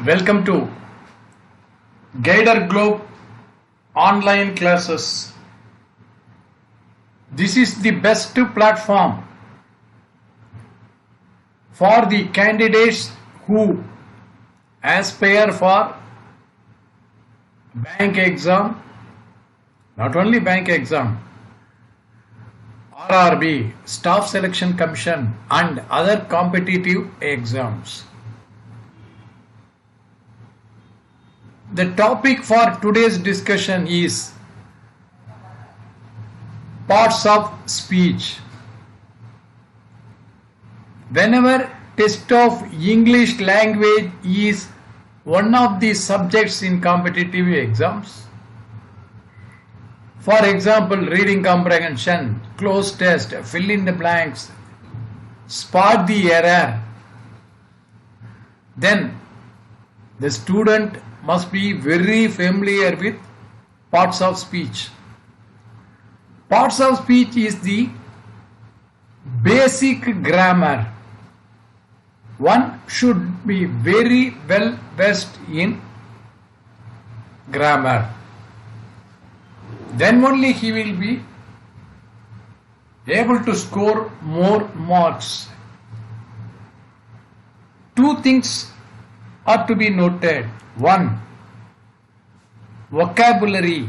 Welcome to Guider Globe online classes. This is the best platform for the candidates who aspire for bank exam, not only bank exam, RRB, Staff Selection Commission and other competitive exams. The topic for today's discussion is parts of speech. Whenever test of English language is one of the subjects in competitive exams, for example, reading comprehension, cloze test, fill in the blanks, spot the error, then the student must be very familiar with parts of speech. Parts of speech is the basic grammar. One should be very well versed in grammar. Then only he will be able to score more marks. Two things are to be noted. One, vocabulary.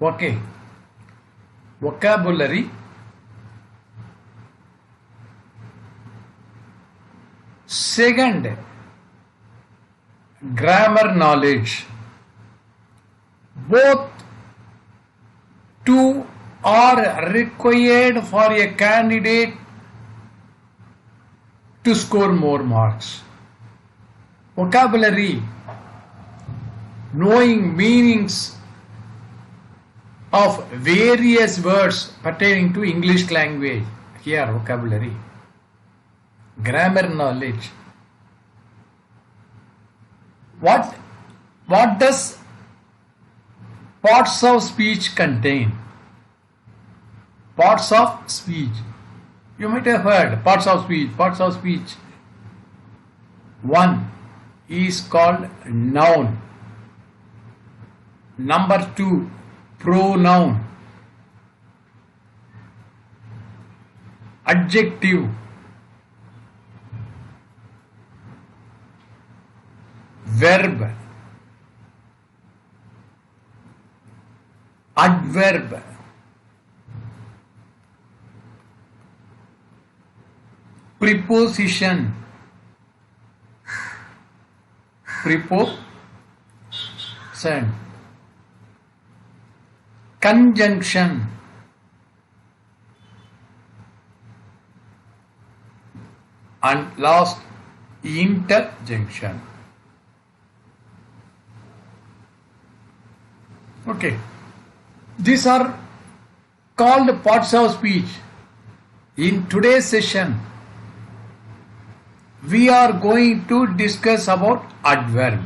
Okay. Vocabulary. Second, grammar knowledge. Both two are required for a candidate to score more marks. Vocabulary, knowing meanings of various words pertaining to English language. Here, vocabulary. Grammar knowledge. What does parts of speech contain? Parts of speech. You might have heard parts of speech. Parts of speech. One is called noun. Number two, pronoun. Adjective. Verb. Adverb. Preposition. Preposition. Conjunction. And last, interjection. Okay. These are called parts of speech. In today's session, we are going to discuss about adverb.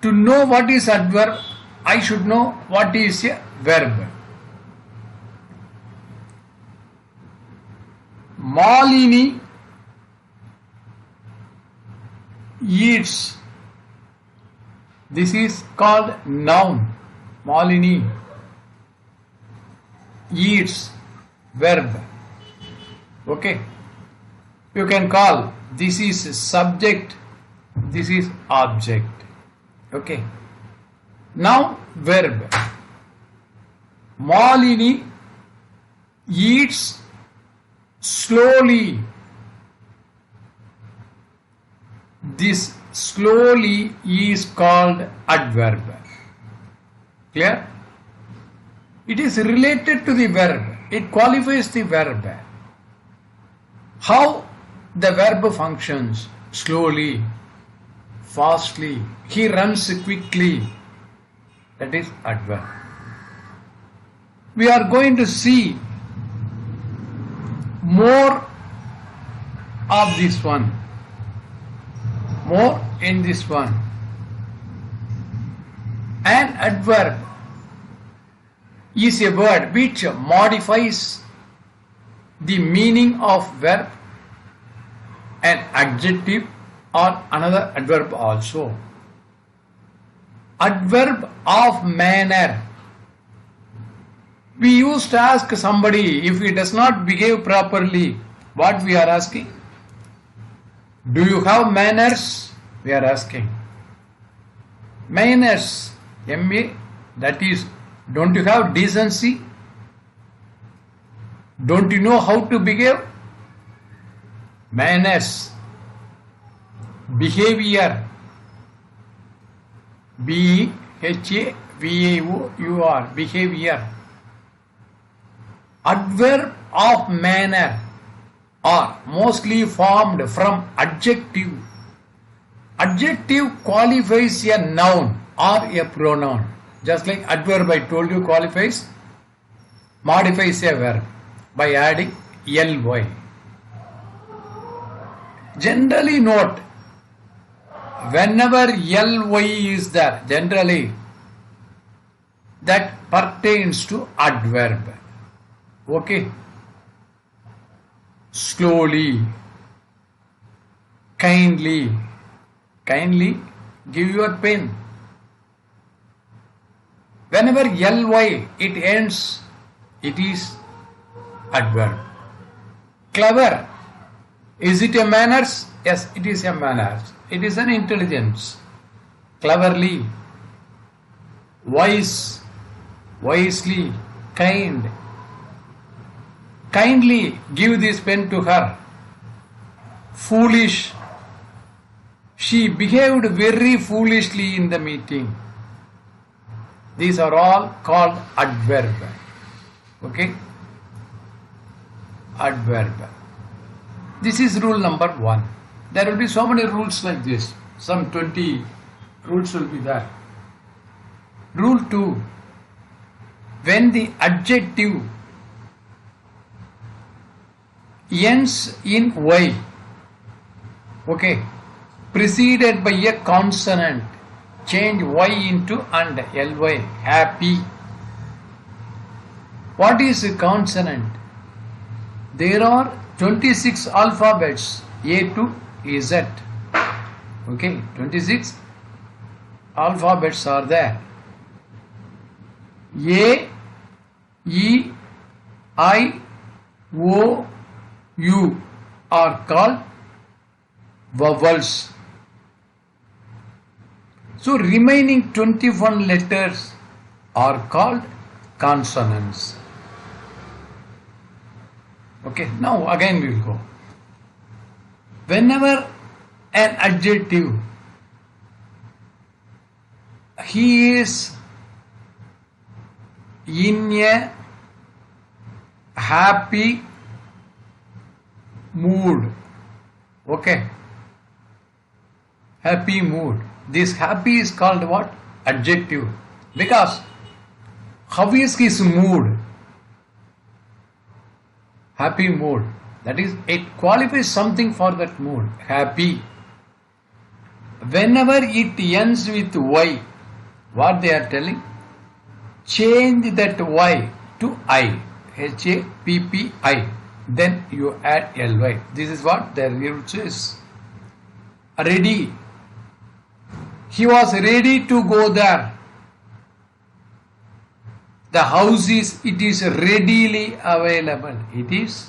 To know what is adverb, I should know what is a verb. Malini eats. This is called noun. Malini eats, verb. Okay. You can call this is subject, this is object. Okay. Now verb. Malini eats slowly. This slowly is called adverb. Clear? It is related to the verb. It qualifies the verb. How the verb functions: slowly, fastly, he runs quickly. That is adverb. We are going to see more of this one. More in this one. An adverb is a word which modifies the meaning of verb an adjective or another adverb also. Adverb of manner. We used to ask somebody if he does not behave properly, what we are asking? Do you have manners? We are asking. Manners, M-A, that is, don't you have decency? Don't you know how to behave? Manners. Behavior. B-H-A-V-A-O-U-R. Behavior. Adverb of manner are mostly formed from adjective. Adjective qualifies a noun or a pronoun. Just like adverb I told you qualifies, modifies a verb by adding ly. Generally note, whenever ly is there, generally that pertains to adverb. Okay? Slowly, kindly, kindly give your pen. Whenever ly it ends, it is adverb. Clever, is it a manners? Yes, it is a manners. It is an intelligence. Cleverly, wise, wisely, kind. Kindly give this pen to her. Foolish, she behaved very foolishly in the meeting. These are all called adverb. Okay? Adverb. This is rule number 1. There will be so many rules like this. Some 20 rules will be there. Rule 2. When the adjective ends in y, okay, preceded by a consonant, change y into and ly. Happy. What is a consonant? There are 26 alphabets A to Z. Okay, 26 alphabets are there. A, E, I, O, U are called vowels. So remaining 21 letters are called consonants. Okay, now again we will go. Whenever an adjective, he is in a happy mood. Okay, happy mood. This happy is called what? Adjective. Because how is his mood? Happy mood. That is, it qualifies something for that mood. Happy. Whenever it ends with Y, what they are telling? Change that Y to I. H-A-P-P-I. Then you add L-Y. This is what their rule says. Ready. He was ready to go there. The house is, it is readily available. It is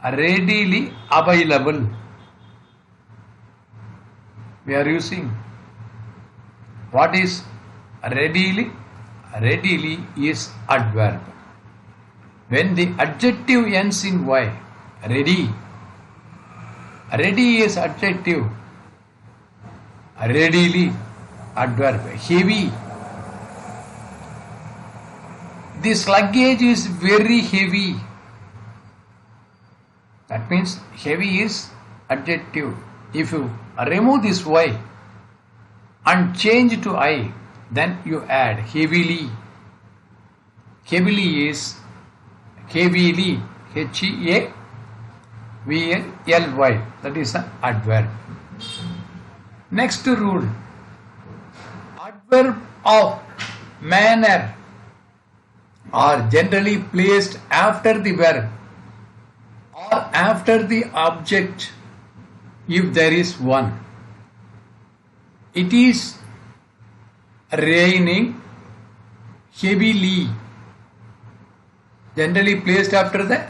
readily available. We are using what is readily? Readily is adverb. When the adjective ends in Y, ready. Ready is adjective. Readily, adverb. Heavy. This luggage is very heavy. That means heavy is adjective. If you remove this Y and change to I, then you add heavily. Heavily is heavily. H-E-A-V-L-Y. That is an adverb. Next rule. Adverb of manner are generally placed after the verb or after the object if there is one. It is raining heavily, generally placed after the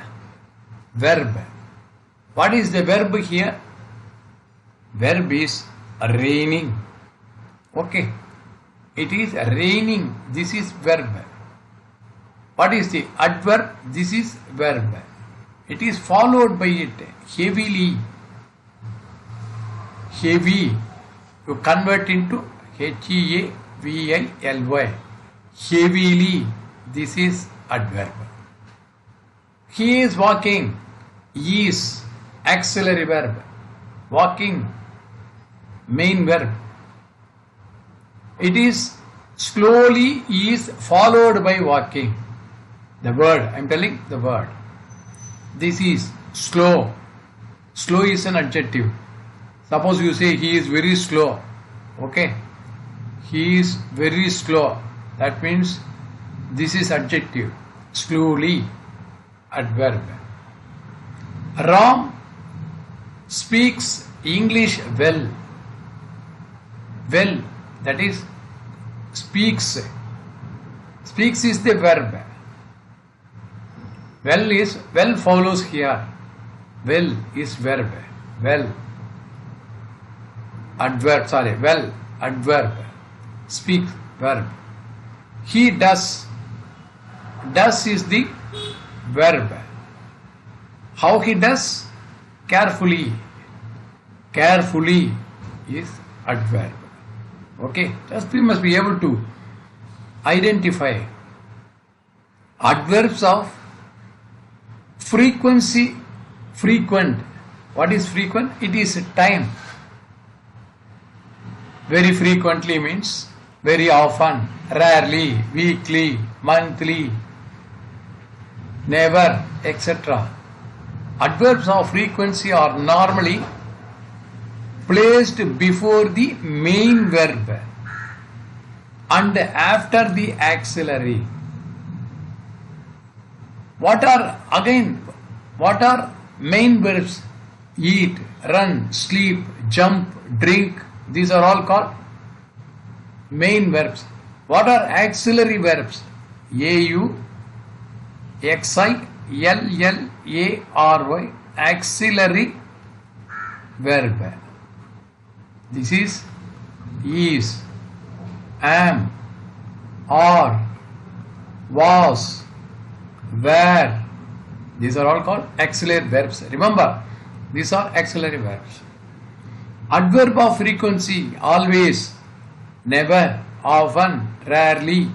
verb. What is the verb here? Verb is raining. Okay. It is raining. This is verb. What is the adverb? This is verb. It is followed by it. Heavily. Heavy. You convert into H-E-A-V-I-L-Y. Heavily. This is adverb. He is walking. Is auxiliary verb. Walking. Main verb. It is slowly is followed by walking. The word, I am telling the word. This is slow. Slow is an adjective. Suppose you say he is very slow. Okay. He is very slow. That means this is adjective. Slowly. Adverb. Ram speaks English well. Well. That is speaks. Speaks is the verb. Well follows here. Well is verb. Well. Adverb. Sorry. Well. Adverb. Speak. Verb. He does. Does is the verb. How he does? Carefully. Carefully is adverb. Okay, just we must be able to identify adverbs of frequency. Frequent. What is frequent? It is time. Very frequently means very often, rarely, weekly, monthly, never, etc. Adverbs of frequency are normally placed before the main verb and after the auxiliary. What are main verbs? Eat, run, sleep, jump, drink. These are all called main verbs. What are auxiliary verbs? A-U-X-I-L-L-A-R-Y. Auxiliary verb. This is, am, are, was, were. These are all called auxiliary verbs. Remember, these are auxiliary verbs. Adverb of frequency: always, never, often, rarely.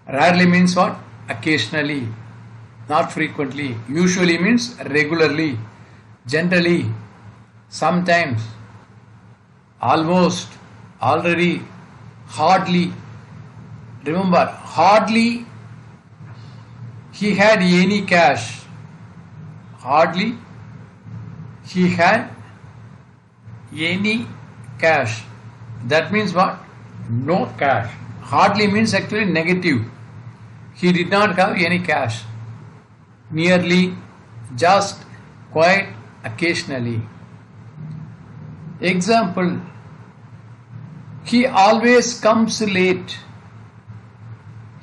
Rarely means what? Occasionally, not frequently. Usually means regularly, generally, sometimes, almost, already, hardly. Remember, hardly he had any cash. Hardly he had any cash. That means what? No cash. Hardly means actually negative. He did not have any cash. Nearly, just, quite, occasionally. Example: he always comes late.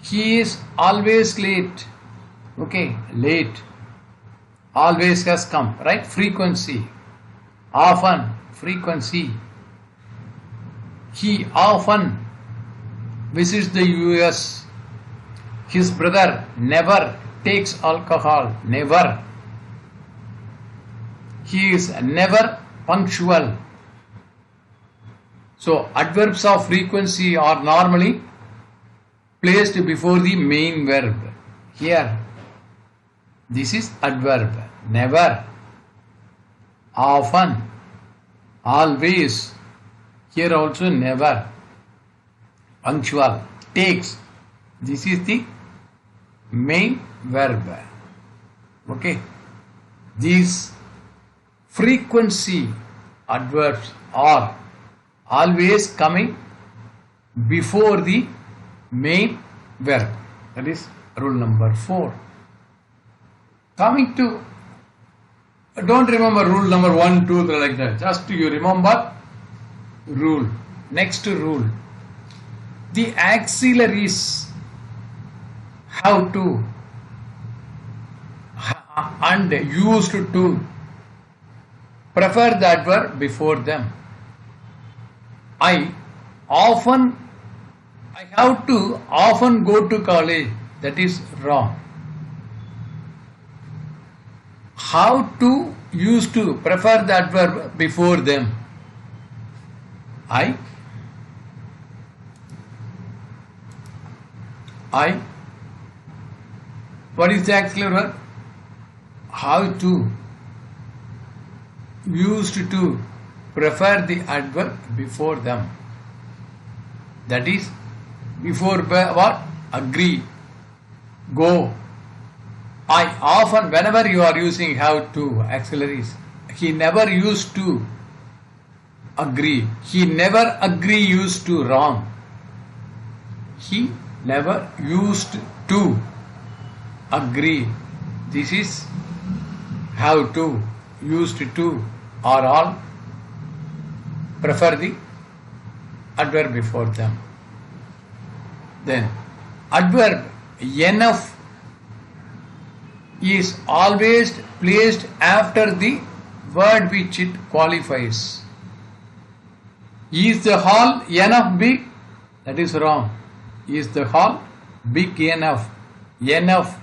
He is always late. Okay, late. Always has come, right? Frequency. Often, frequency. He often visits the US. His brother never takes alcohol. Never. He is never punctual. So, adverbs of frequency are normally placed before the main verb. Here, this is adverb. Never, often, always. Here also never. Punctual, takes. This is the main verb. Okay. These frequency adverbs are always coming before the main verb. That is rule number 4. Coming to Don't remember rule number 1, 2, 3 like that. Just you remember rule. Next rule. The auxiliaries have to and used to prefer the adverb before them. I have to often go to college. That is wrong. How to used to prefer the adverb before them. I what is the auxiliary verb? How to used to prefer the adverb before them. That is before what? Agree, go. I often, whenever you are using have to auxiliaries, he never used to agree. He never agree used to wrong. He never used to agree. This is have to, used to are all prefer the adverb before them. Then adverb enough is always placed after the word which it qualifies. Is the hall enough big? That is wrong. Is the hall big enough? Enough.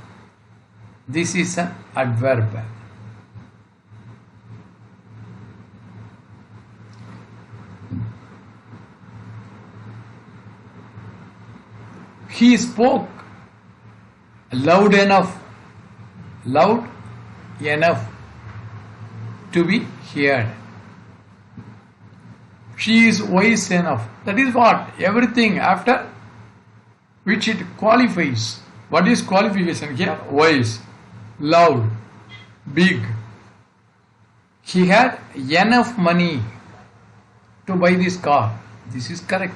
This is an adverb. He spoke loud enough. Loud enough to be heard. She is wise enough. That is what? Everything after which it qualifies. What is qualification here? Wise, loud, big. He had enough money to buy this car. This is correct.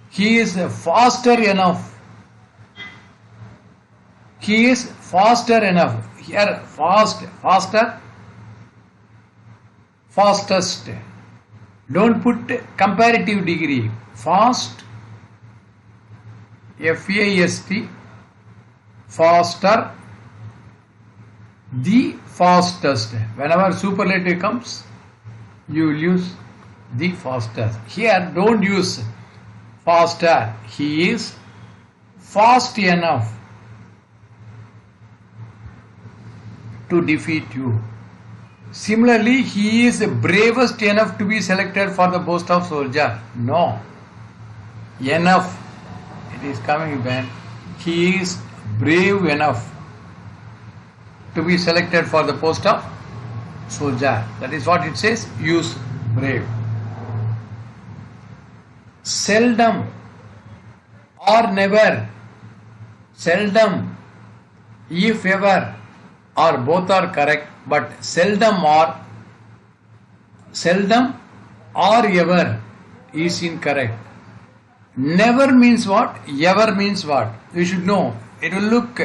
He is faster enough. He is faster enough. Here, fast, faster, fastest. Don't put comparative degree. Fast, F-A-S-T, faster, the fastest. Whenever superlative comes, you will use the fastest. Here, don't use faster. He is fast enough to defeat you. Similarly, he is bravest enough to be selected for the post of soldier. No. Enough. It is coming when he is brave enough to be selected for the post of soldier. That is what it says. Use brave. Seldom or never. Seldom, if ever, or both are correct, but seldom or ever is incorrect. Never means what? Ever means what? You should know. It will look.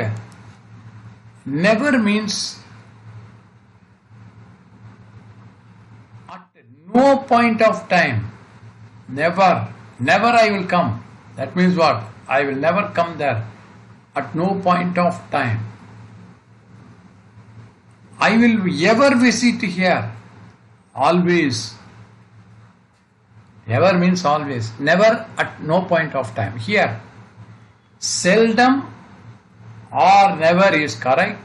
Never means at no point of time. Never. Never I will come. That means what? I will never come there. At no point of time. I will ever visit here. Always. Ever means always. Never at no point of time. Here, seldom or never is correct.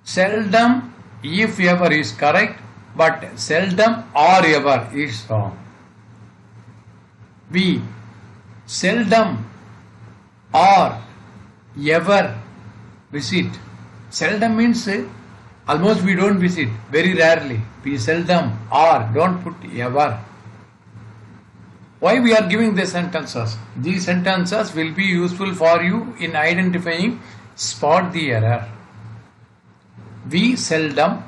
Seldom, if ever is correct, but seldom or ever is wrong. We seldom or ever visit. Seldom means almost we don't visit, very rarely. We seldom or don't put ever. Why we are giving the sentences? These sentences will be useful for you in identifying, spot the error. We seldom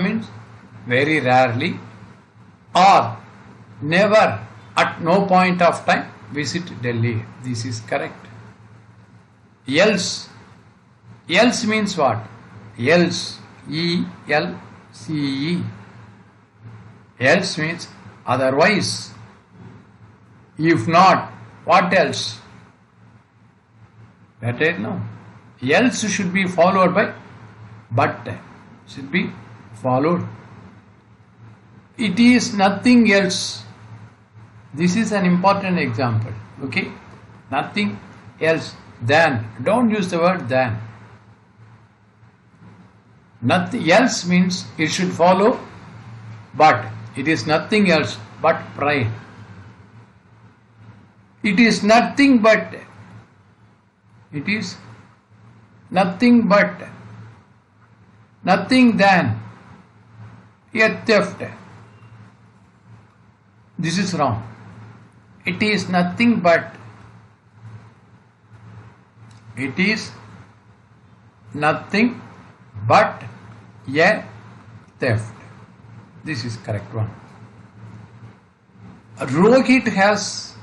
means very rarely, or never at no point of time visit Delhi. This is correct. Else means what? else, E-L-C-E. Else means otherwise. If not, what else? That is no. Else should be followed by but. Should be followed. It is nothing else. This is an important example. Okay? Nothing else than. Don't use the word than. Nothing else means it should follow but. It is nothing else but pride. It is nothing but. It is nothing but. Nothing than a theft. This is wrong. It is nothing but. It is nothing but a theft. This is correct one. Rohit has